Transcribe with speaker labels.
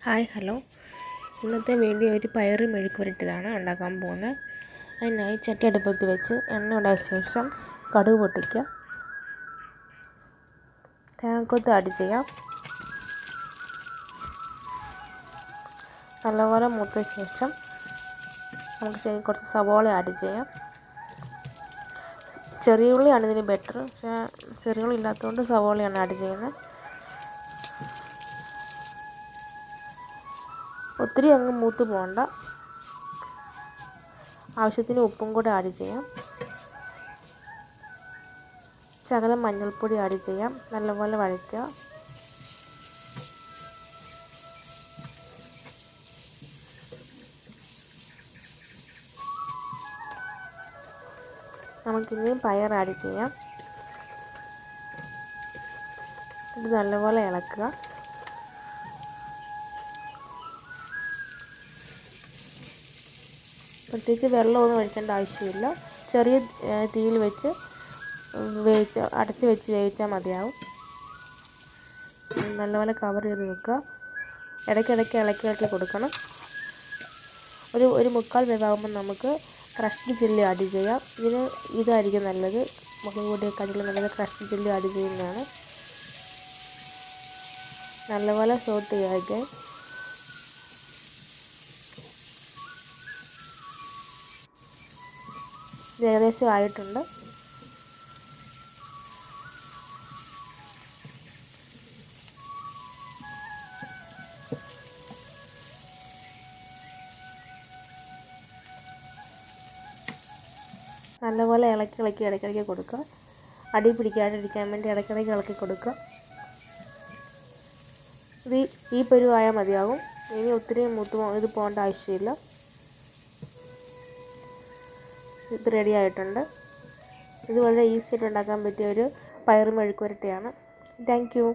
Speaker 1: Hi hello, ഇന്നത്തെ video ഒരു പയർ മെഴുക്കുവരട്ടിയതാണ് ഉണ്ടാക്കാൻ പോകുന്നത്. അതിനായി ചട്ടി അടുപ്പത്ത് വെച്ച് എണ്ണ ഉണ്ടായ ശേഷം കടുക് പൊട്ടിക്കുക, തേങ്ങാക്കൊത്ത് ആഡ് ചെയ്യാം. നല്ലപോലെ മൂത്ത ശേഷം നമുക്ക് കുറച്ച് സവോള ആഡ് ചെയ്യാം. ചെറിയ ഉള്ളിയാണ് ഇതിന് ബെറ്റർ, പക്ഷേ ചെറിയ ഉള്ളി ഇല്ലാത്തതുകൊണ്ട് സവോളയാണ് ആഡ് ചെയ്യുന്നത്. ഒത്തിരി അങ്ങ് മൂത്ത് പോകണ്ട. ആവശ്യത്തിന് ഉപ്പും കൂടെ ആഡ് ചെയ്യാം. ശകലം മഞ്ഞൾപ്പൊടി ആഡ് ചെയ്യാം. നല്ലപോലെ വഴറ്റുക. നമുക്കിനിയും പയർ ആഡ് ചെയ്യാം. ഇത് നല്ലപോലെ ഇളക്കുക. പ്രത്യേകിച്ച് വെള്ളമൊന്നും ഒഴിക്കേണ്ട ആവശ്യമില്ല. ചെറിയ തീയിൽ വെച്ച് അടച്ച് വെച്ച് വേവിച്ചാൽ മതിയാവും. നല്ലപോലെ കവർ ചെയ്ത് വെക്കുക. ഇടയ്ക്കിടയ്ക്ക് ഇളക്കി കൊടുക്കണം. ഒരു മുക്കാൽ വേവാകുമ്പോൾ നമുക്ക് ക്രഷ്ഡ് ചില്ലി ആഡ് ചെയ്യാം. ഇതായിരിക്കും നല്ലത്. മുളക് പൊടിയെക്കാട്ടിലും നല്ലത് ക്രഷ്ഡ് ചില്ലി ആഡ് ചെയ്യുന്നതാണ്. നല്ലപോലെ സോട്ട് ചെയ്യാതെ ഏകദേശം ആയിട്ടുണ്ട്. നല്ലപോലെ ഇളക്കി ഇടയ്ക്കിടയ്ക്ക് കൊടുക്കുക. അടി പിടിക്കാണ്ടിരിക്കാൻ വേണ്ടി ഇടയ്ക്കിടയ്ക്ക് ഇളക്കി കൊടുക്കുക. ഈ പരുവായാൽ മതിയാകും. ഇനി ഒത്തിരി ഇത് പോകേണ്ട ആവശ്യമില്ല. ഇത് റെഡി ആയിട്ടുണ്ട്. ഇത് വളരെ ഈസി ആയിട്ട് ഉണ്ടാക്കാൻ പറ്റിയ ഒരു പയർ മെഴുക്കുവരട്ടിയാണ്. Thank you.